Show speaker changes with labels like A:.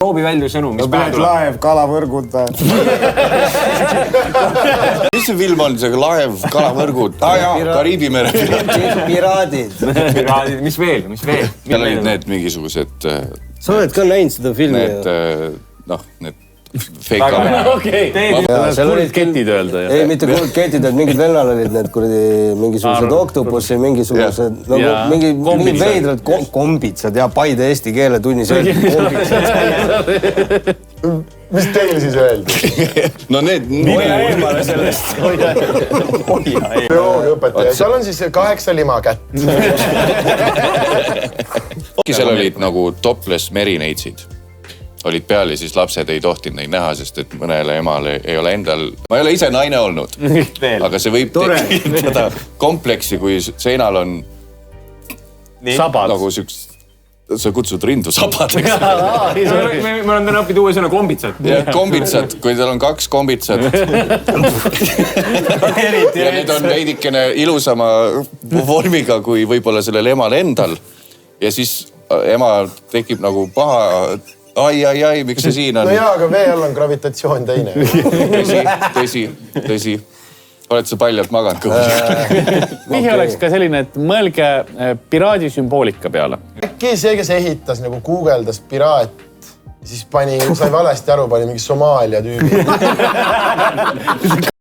A: Proovi välja sõnum, mis pähe tuleb.
B: Laev, kalavõrgud.
C: Mis see film on, see laev, kalavõrgud? Kariibi mere
B: Piraadid.
A: Piraadid, mis veel?
C: Seal olid need mingisugused...
B: Sa oled ka näinud seda filmi?
C: Need fake kamerid.
D: Okei. Seal olid ketid öelda.
B: Ei, mitte ketid, et mingid vennal olid need mingisugused oktopussi, mingisugused mingid veidrad kombitsad ja Paide eesti keele tunnis öeldi kombitsad.
E: Mis teil siis öeldi?
C: No need...
A: Hoia eemale sellest.
E: Bioloogiaõpetaja. Seal on siis 8 limakätt.
C: Seal olid nagu topless merineitsid. Olid peal ja siis lapsed ei tohtinud neid näha, sest et mõnele emale ei ole endal... Ma ei ole ise naine olnud, aga see võib tekitada kompleksi, kui seinal on
D: Sabad.
C: nagu sa kutsud rindu sabadeks.
A: Ma olen täna õppinud uue sõna kombitsad.
C: Ja kombitsad, kui teil on 2 kombitsad. Ja need on veidikene ilusama vormiga kui võib-olla sellel emal endal. Ja siis ema tekib nagu paha... Ai, miks see siin on?
E: No jaa, aga vee all on gravitatsioon teine.
C: Tõsi. Oled sa paljalt maganud kõhugi?
D: Mihi oleks ka selline, et mõelge piraadi sümboolika peale.
E: Äkki see, kes ehitas, nagu guugeldas piraat, siis sai valesti aru, pani mingi Somaalia tüübi.